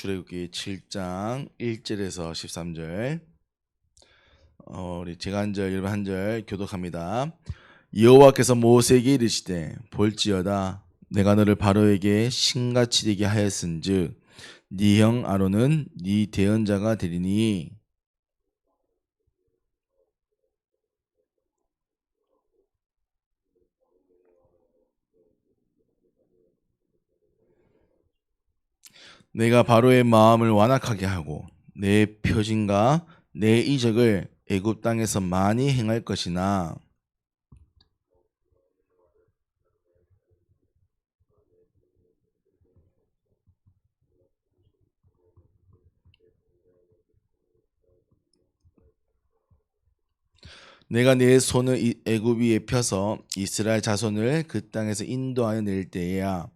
출애굽기 7장 1절에서 13절. 우리 제가 한 절, 여러분 한 절 교독합니다. 여호와께서 모세에게 이르시되 볼지어다 내가 너를 바로에게 신같이 되게 하였은즉 네 형 아론은 네 대언자가 되리니 내가 바로의 마음을 완악하게 하고 내 표징과 내 이적을 애굽 땅에서 많이 행할 것이나 내가 내 손을 애굽 위에 펴서 이스라엘 자손을 그 땅에서 인도하여 낼 때에야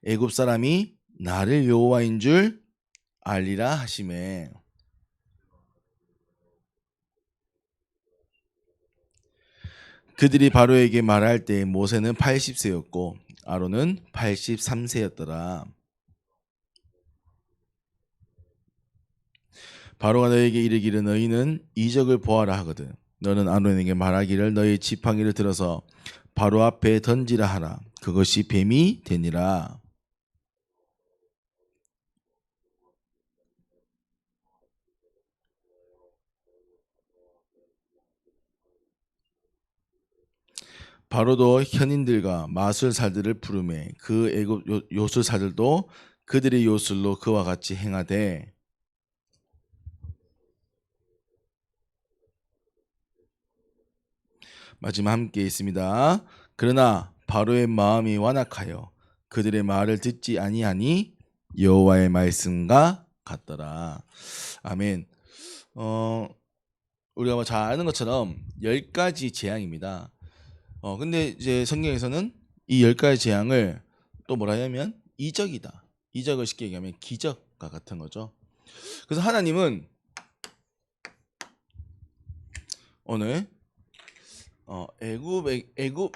애굽 사람이 나를 여호와인 줄 알리라 하시매. 그들이 바로에게 말할 때 모세는 80세였고 아론은 83세였더라. 바로가 너에게 이르기를 너희는 이적을 보아라 하거든 너는 아론에게 말하기를 너희 지팡이를 들어서 바로 앞에 던지라 하라. 그것이 뱀이 되니라. 바로도 현인들과 마술사들을 부르매 그 애굽 요술사들도 그들의 요술로 그와 같이 행하되 마지막 함께 있습니다. 그러나 바로의 마음이 완악하여 그들의 말을 듣지 아니하니 여호와의 말씀과 같더라. 아멘. 우리가 뭐 잘 아는 것처럼 10가지 재앙입니다. 근데 이제 성경에서는 이 10가지 재앙을 또 뭐라 하냐면 이적이다. 이적을 쉽게 얘기하면 기적과 같은 거죠. 그래서 하나님은 오늘 애굽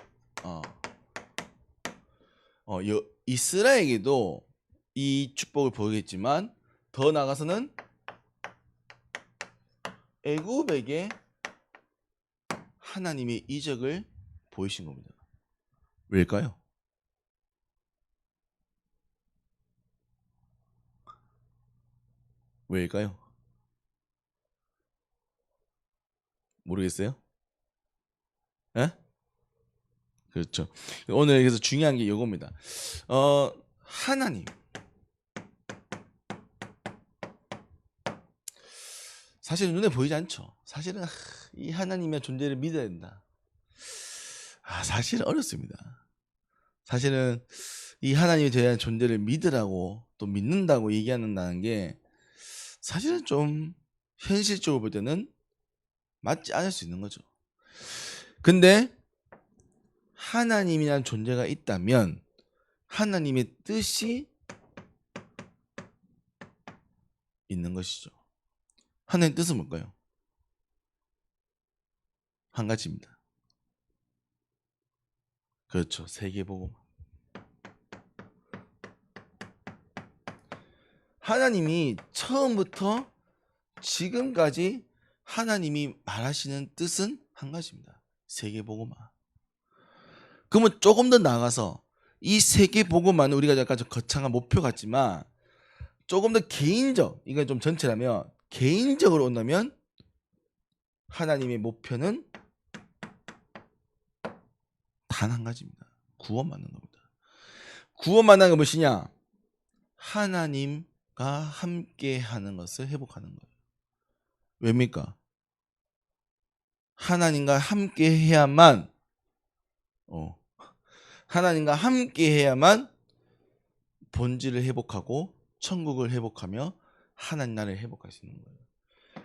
이스라엘에게도 이 축복을 보이겠지만 더 나아가서는 애굽에게 하나님의 이적을 보이신 겁니다. 왜일까요? 왜일까요? 모르겠어요? 예? 그렇죠. 오늘 그래서 중요한 게 이겁니다. 하나님. 사실은 눈에 보이지 않죠. 사실은 이 하나님의 존재를 믿어야 된다. 사실은 어렵습니다. 사실은 이 하나님에 대한 존재를 믿으라고 또 믿는다고 얘기한다는 게 사실은 좀 현실적으로 볼 때는 맞지 않을 수 있는 거죠. 근데 하나님이라는 존재가 있다면 하나님의 뜻이 있는 것이죠. 하나님의 뜻은 뭘까요? 한 가지입니다. 그렇죠. 세계복음. 하나님이 처음부터 지금까지 하나님이 말하시는 뜻은 한 가지입니다. 세계복음화. 그러면 조금 더 나아가서 이 세계복음화는 우리가 약간 좀 거창한 목표 같지만 조금 더 개인적, 이건 좀 전체라면 개인적으로 온다면 하나님의 목표는 단 한 가지입니다. 구원 받는 겁니다. 구원 받는 게 무엇이냐? 하나님과 함께 하는 것을 회복하는 거예요. 왜입니까? 하나님과 함께 해야만 하나님과 함께 해야만 본질을 회복하고 천국을 회복하며 하나님 나라를 회복할 수 있는 거예요.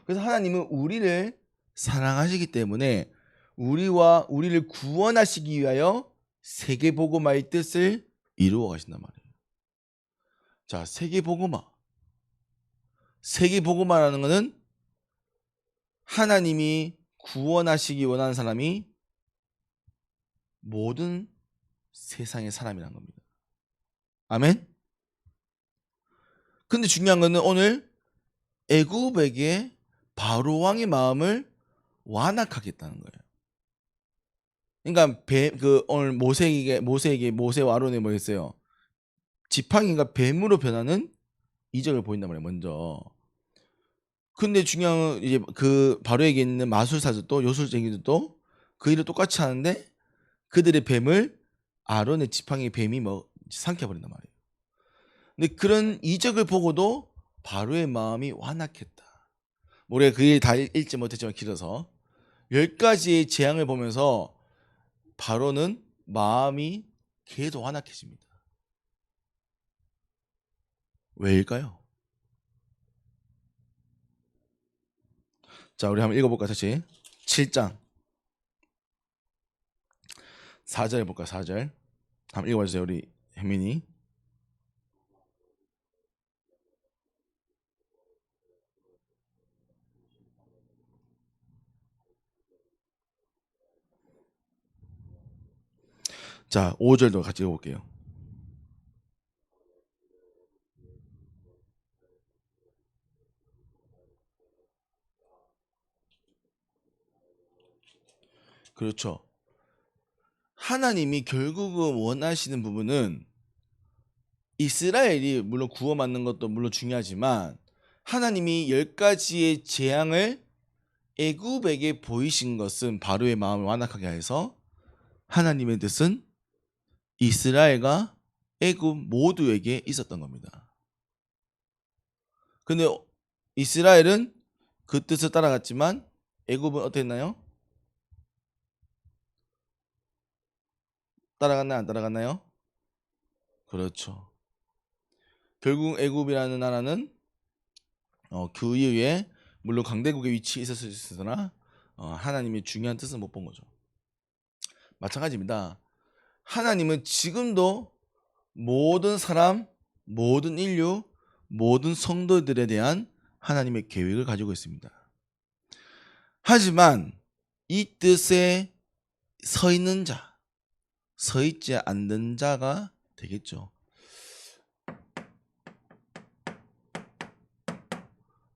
그래서 하나님은 우리를 사랑하시기 때문에 우리를 구원하시기 위하여 세계복음화의 뜻을 이루어 가신단 말이에요. 자, 세계복음화라는 것은 하나님이 구원하시기 원하는 사람이 모든 세상의 사람이란 겁니다. 아멘? 근데 중요한 거는 오늘 애굽에게 바로 왕의 마음을 완악하겠다는 거예요. 그러니까 오늘 모세와 아론에 뭐 했어요? 지팡이가 뱀으로 변하는 이적을 보인단 말이에요. 먼저. 근데 중요한 건 이제 그 바로에게 있는 마술사들도 요술쟁이들도 그 일을 똑같이 하는데 그들의 뱀을 아론의 지팡이 뱀이 뭐 삼켜버린단 말이에요. 근데 그런 이적을 보고도 바로의 마음이 완악했다. 우리가 그 일 다 읽지 못했지만 길어서 10가지의 재앙을 보면서 바로는 마음이 계속 완악해집니다. 왜일까요? 자, 우리 한번 읽어볼까 다시. 7장 4절 해볼까. 4절 한번 읽어봐주세요. 우리 혜민이. 자, 5절도 같이 읽어볼게요. 그렇죠. 하나님이 결국은 원하시는 부분은 이스라엘이 물론 구원받는 것도 물론 중요하지만 하나님이 10가지의 재앙을 애굽에게 보이신 것은 바로의 마음을 완악하게 해서 하나님의 뜻은 이스라엘과 애굽 모두에게 있었던 겁니다. 근데 이스라엘은 그 뜻을 따라갔지만 애굽은 어땠나요? 따라갔나요? 안 따라갔나요? 그렇죠. 결국 애굽이라는 나라는 그 이후에 물론 강대국의 위치에 있었으나 하나님의 중요한 뜻은 못 본 거죠. 마찬가지입니다. 하나님은 지금도 모든 사람, 모든 인류, 모든 성도들에 대한 하나님의 계획을 가지고 있습니다. 하지만 이 뜻에 서 있는 자, 서 있지 않는 자가 되겠죠.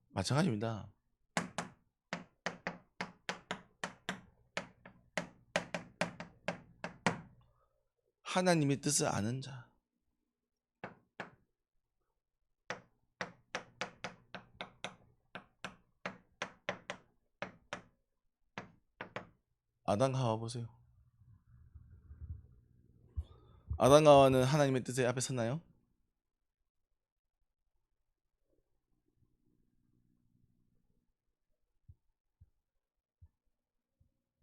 마찬가지입니다. 하나님의 뜻을 아는 자. 아담과 하와 보세요. 아담과 하와는 하나님의 뜻에 앞에 섰나요?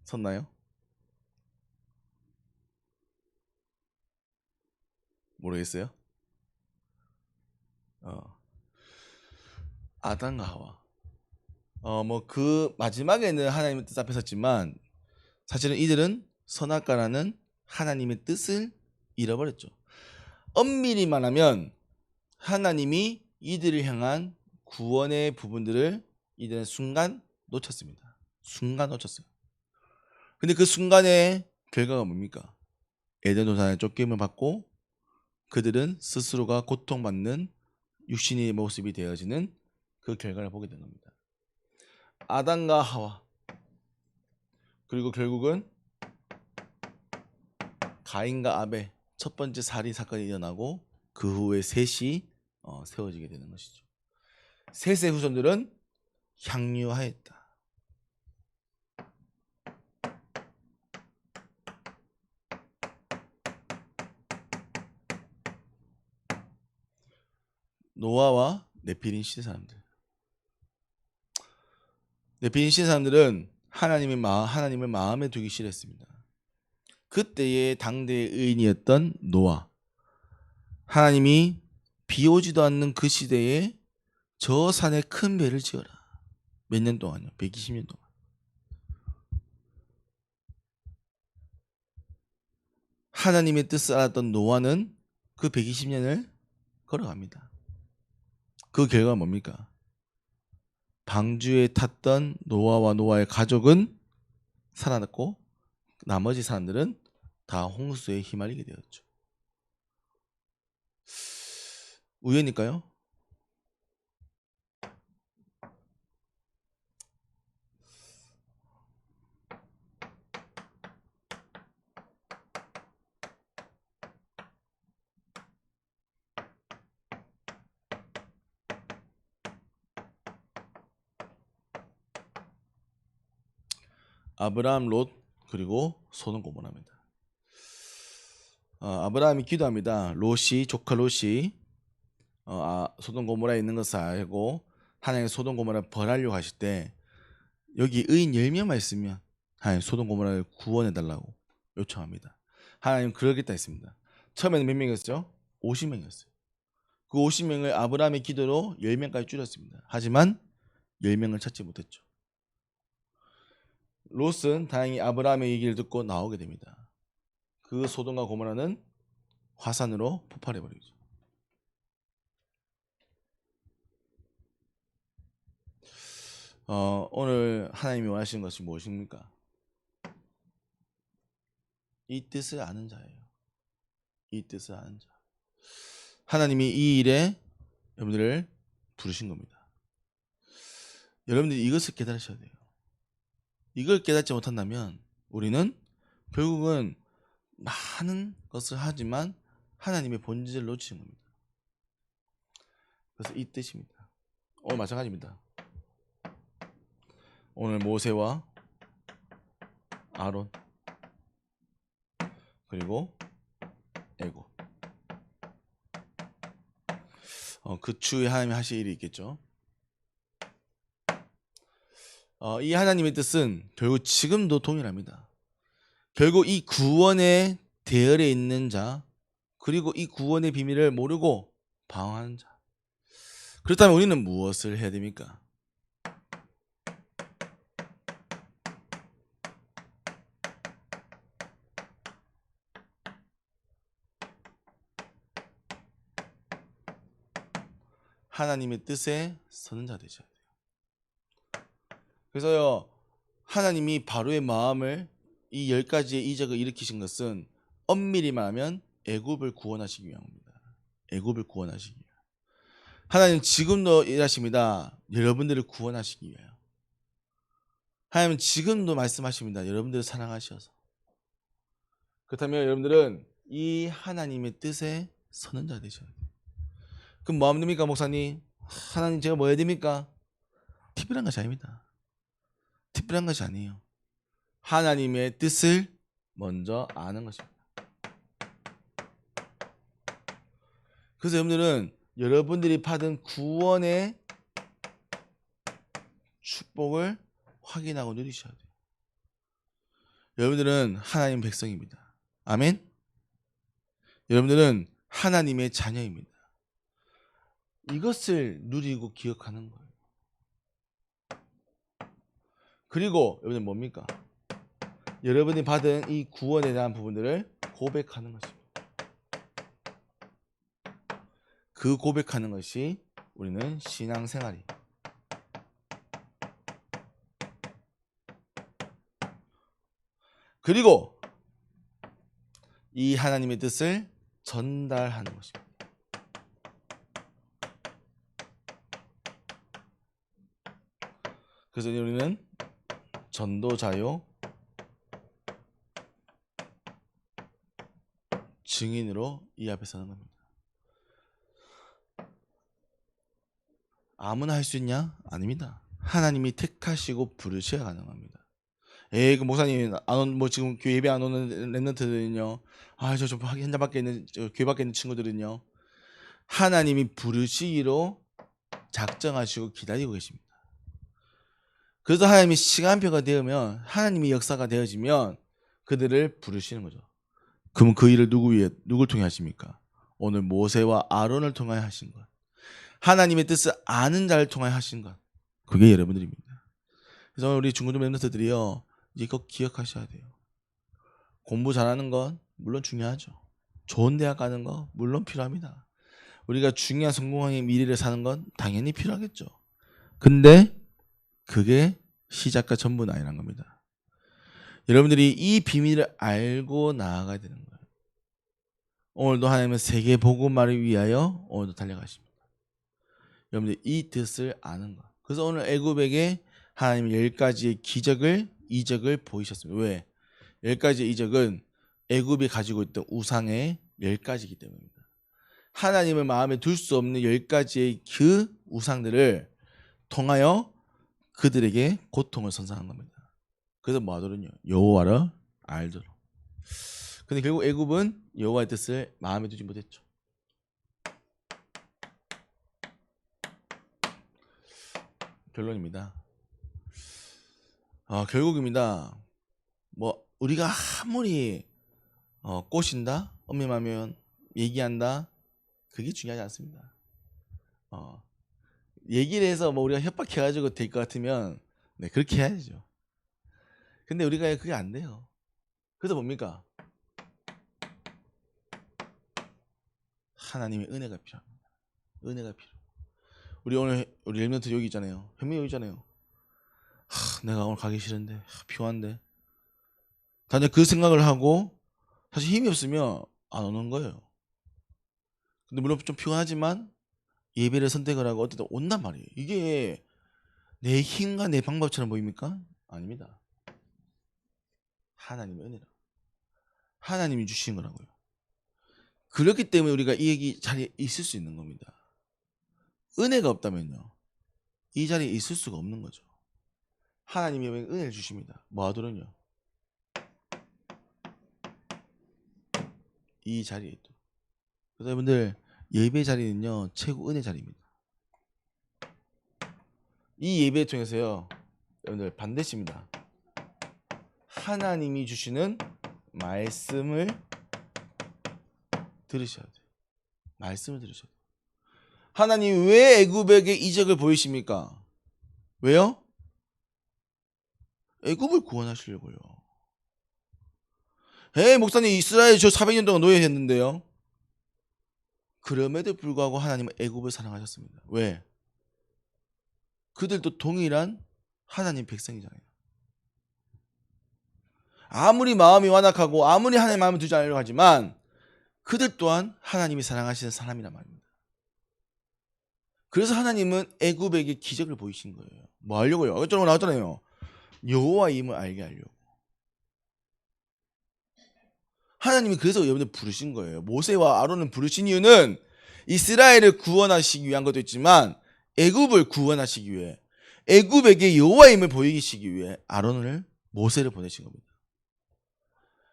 섰나요? 모르겠어요. 아담과 하와. 뭐 그 마지막에는 하나님의 뜻 앞에 섰지만 사실은 이들은 선악과라는 하나님의 뜻을 잃어버렸죠. 엄밀히 말하면 하나님이 이들을 향한 구원의 부분들을 이들은 순간 놓쳤습니다. 순간 놓쳤어요. 근데 그 순간의 결과가 뭡니까? 에덴 동산에 쫓김을 받고 그들은 스스로가 고통받는 육신의 모습이 되어지는 그 결과를 보게 된 겁니다. 아담과 하와 그리고 결국은 가인과 아벨 첫 번째 살인 사건이 일어나고 그 후에 셋이 세워지게 되는 것이죠. 셋의 후손들은 향유하였다. 노아와 네피림 시대 사람들. 네피림 시대 사람들은 하나님을 마음에 두기 싫어했습니다. 그때의 당대의 의인이었던 노아. 하나님이 비 오지도 않는 그 시대에 저 산에 큰 배를 지어라. 몇 년 동안요? 120년 동안. 하나님의 뜻을 알았던 노아는 그 120년을 걸어갑니다. 그 결과가 뭡니까? 방주에 탔던 노아와 노아의 가족은 살아났고 나머지 사람들은 다 홍수에 휘말리게 되었죠. 우연일까요? 아브라함, 롯, 그리고 소돔 고모라입니다. 아브라함이 기도합니다. 조카 롯이 소돔 고모라에 있는 것을 알고 하나님 소돔 고모라를 벌하려고 하실 때 여기 의인 10명만 있으면 하나님 소돔 고모라를 구원해달라고 요청합니다. 하나님 그러겠다 했습니다. 처음에는 몇 명이었죠? 50명이었어요. 그 50명을 아브라함의 기도로 10명까지 줄였습니다. 하지만 10명을 찾지 못했죠. 롯은 다행히 아브라함의 얘기를 듣고 나오게 됩니다. 그 소돔과 고모라는 화산으로 폭발해버리죠. 오늘 하나님이 원하시는 것이 무엇입니까? 이 뜻을 아는 자예요. 이 뜻을 아는 자. 하나님이 이 일에 여러분들을 부르신 겁니다. 여러분들이 이것을 깨달으셔야 돼요. 이걸 깨닫지 못한다면 우리는 결국은 많은 것을 하지만 하나님의 본질을 놓치는 겁니다. 그래서 이 뜻입니다. 오늘 마찬가지입니다. 오늘 모세와 아론 그리고 애굽 그 추후에 하나님이 하실 일이 있겠죠. 이 하나님의 뜻은 결국 지금도 동일합니다. 결국 이 구원의 대열에 있는 자 그리고 이 구원의 비밀을 모르고 방황하는 자. 그렇다면 우리는 무엇을 해야 됩니까? 하나님의 뜻에 서는 자 되셔야 돼요. 그래서요, 하나님이 바로의 마음을 이 10가지의 이적을 일으키신 것은 엄밀히 말하면 애굽을 구원하시기 위함입니다. 애굽을 구원하시기 위해. 하나님 지금도 일하십니다. 여러분들을 구원하시기 위하여. 하나님은 지금도 말씀하십니다. 여러분들을 사랑하셔서. 그렇다면 여러분들은 이 하나님의 뜻에 서는 자 되셔야 돼요. 그럼 뭐 하면 됩니까, 목사님? 하나님 제가 뭐 해야 됩니까? 특별한 것이 아닙니다. 특별한 것이 아니에요. 하나님의 뜻을 먼저 아는 것입니다. 그래서 여러분들은 여러분들이 받은 구원의 축복을 확인하고 누리셔야 돼요. 여러분들은 하나님 백성입니다. 아멘? 여러분들은 하나님의 자녀입니다. 이것을 누리고 기억하는 거예요. 그리고 여러분들 뭡니까? 여러분이 받은 이 구원에 대한 부분들을 고백하는 것입니다. 그 고백하는 것이 우리는 신앙생활이에요. 그리고 이 하나님의 뜻을 전달하는 것입니다. 그래서 우리는 전도자요 증인으로 이 앞에 서는 겁니다. 아무나 할 수 있냐? 아닙니다. 하나님이 택하시고 부르셔야 가능합니다. 그 목사님 뭐 지금 교회 예배 안 오는 랩런트들은요. 저 현장 밖에 있는 교회 밖에 있는 친구들은요. 하나님이 부르시기로 작정하시고 기다리고 계십니다. 그래서 하나님이 시간표가 되면 하나님이 역사가 되어지면 그들을 부르시는 거죠. 그럼 그 일을 누굴 통해 하십니까? 오늘 모세와 아론을 통하여 하신 것. 하나님의 뜻을 아는 자를 통하여 하신 것. 그게 여러분들입니다. 그래서 우리 중고등 멤버들이요. 이거 기억하셔야 돼요. 공부 잘하는 건 물론 중요하죠. 좋은 대학 가는 거 물론 필요합니다. 우리가 중요한 성공의 미래를 사는 건 당연히 필요하겠죠. 근데 그게 시작과 전부는 아니란 겁니다. 여러분들이 이 비밀을 알고 나아가야 되는 거예요. 오늘도 하나님은 세계 복음화를 위하여 오늘도 달려가십니다. 여러분들 이 뜻을 아는 거. 그래서 오늘 애굽에게 하나님 10가지의 이적을 보이셨습니다. 왜? 10가지의 이적은 애굽이 가지고 있던 우상의 10가지이기 때문입니다. 하나님을 마음에 둘 수 없는 10가지의 그 우상들을 통하여 그들에게 고통을 선사한 겁니다. 그래서 뭐 하더군요. 여호와를 알더라. 근데 결국 애굽은 여호와의 뜻을 마음에 두지 못했죠. 결론입니다. 결국입니다. 뭐 우리가 아무리 꼬신다, 엄밀하면 얘기한다, 그게 중요하지 않습니다. 얘기를 해서 뭐 우리가 협박해가지고 될 것 같으면 네 그렇게 해야죠. 근데 우리가 그게 안 돼요. 그래서 뭡니까? 하나님의 은혜가 필요합니다. 은혜가 필요. 우리 오늘 우리 렘넌트 여기 있잖아요. 현미 여기 있잖아요. 내가 오늘 가기 싫은데 피곤한데. 단지 그 생각을 하고 사실 힘이 없으면 안 오는 거예요. 근데 물론 좀 피곤하지만 예배를 선택을 하고 어쨌든 온단 말이에요. 이게 내 힘과 내 방법처럼 보입니까? 아닙니다. 하나님의 은혜라. 하나님이 주신 거라고요. 그렇기 때문에 우리가 이 얘기 자리에 있을 수 있는 겁니다. 은혜가 없다면요, 이 자리에 있을 수가 없는 거죠. 하나님이 은혜를 주십니다. 뭐 하도록요? 이 자리에 또. 그래서 여러분들 예배 자리는요 최고 은혜 자리입니다. 이 예배를 통해서요 여러분들 반드시입니다. 하나님이 주시는 말씀을 들으셔야 돼요. 말씀을 들으셔야 돼요. 하나님 왜 애굽에게 이적을 보이십니까? 왜요? 애굽을 구원하시려고요. 목사님 이스라엘 저 400년 동안 노예했는데요. 그럼에도 불구하고 하나님은 애굽을 사랑하셨습니다. 왜? 그들도 동일한 하나님 백성이잖아요. 아무리 마음이 완악하고 아무리 하나님 마음을 두지 않으려고 하지만 그들 또한 하나님이 사랑하시는 사람이란 말입니다. 그래서 하나님은 애굽에게 기적을 보이신 거예요. 뭐 하려고요? 어쩌라고 나왔잖아요. 여호와의 힘을 알게 하려고. 하나님이 그래서 여러분들 부르신 거예요. 모세와 아론을 부르신 이유는 이스라엘을 구원하시기 위한 것도 있지만 애굽을 구원하시기 위해, 애굽에게 여호와의 힘을 보이시기 위해 아론을, 모세를 보내신 겁니다.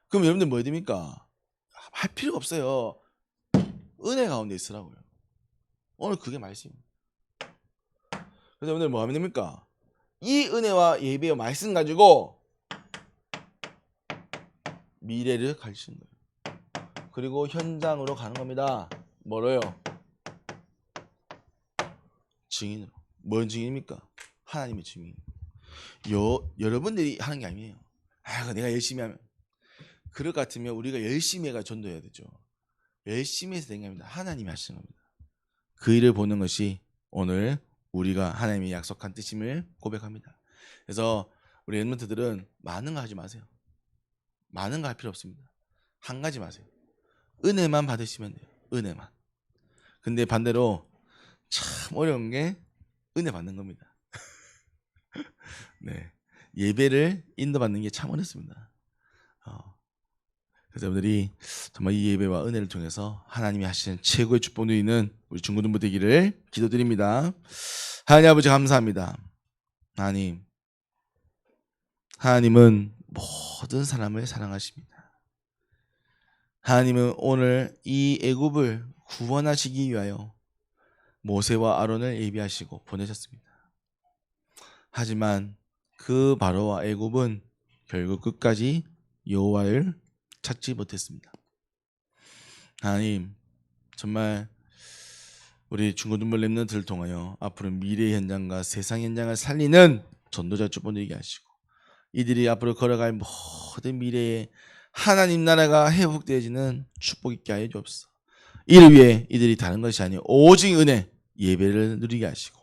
그럼 여러분들 뭐 해야 됩니까? 할 필요가 없어요. 은혜 가운데 있으라고요. 오늘 그게 말씀입니다. 그래서 여러분들 뭐 하면 됩니까? 이 은혜와 예배와 말씀 가지고 미래를 가르치는 거예요. 그리고 현장으로 가는 겁니다. 뭐로요? 증인으로. 뭔 증인입니까? 하나님의 증인. 여러분들이 하는 게 아니에요. 내가 열심히 하면. 그럴 것 같으면 우리가 열심히 해가 전도해야 되죠. 열심히 해서 된 게 아닙니다. 하나님이 하시는 겁니다. 그 일을 보는 것이 오늘 우리가 하나님이 약속한 뜻임을 고백합니다. 그래서 우리 렘넌트들은 많은 거 하지 마세요. 많은 거 할 필요 없습니다. 한 가지 마세요. 은혜만 받으시면 돼요. 은혜만. 근데 반대로 참 어려운 게 은혜 받는 겁니다. 네, 예배를 인도받는 게 참 어렵습니다. 그래서 여러분들이 정말 이 예배와 은혜를 통해서 하나님이 하시는 최고의 축복 누리는 우리 중고등부 되기를 기도드립니다. 하나님 아버지 감사합니다. 하나님은 모든 사람을 사랑하십니다. 하나님은 오늘 이 애굽을 구원하시기 위하여 모세와 아론을 예비하시고 보내셨습니다. 하지만 그 바로와 애굽은 결국 끝까지 여호와를 찾지 못했습니다. 하나님, 정말 우리 중고등부 렘넌트를 통하여 앞으로 미래의 현장과 세상 현장을 살리는 전도자 축복 누리게 하시고, 이들이 앞으로 걸어갈 모든 미래에 하나님 나라가 회복되어지는 축복 있게 하여 주옵소서. 이를 위해 이들이 다른 것이 아니요 오직 은혜, 예배를 누리게 하시고,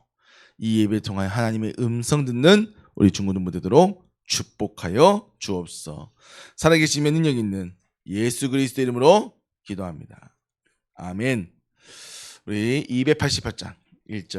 이 예배를 통하여 하나님의 음성 듣는 우리 중고등부 되도록 축복하여 주옵소서. 살아계시며 능력 있는 예수 그리스도 이름으로 기도합니다. 아멘. 우리 288장 1절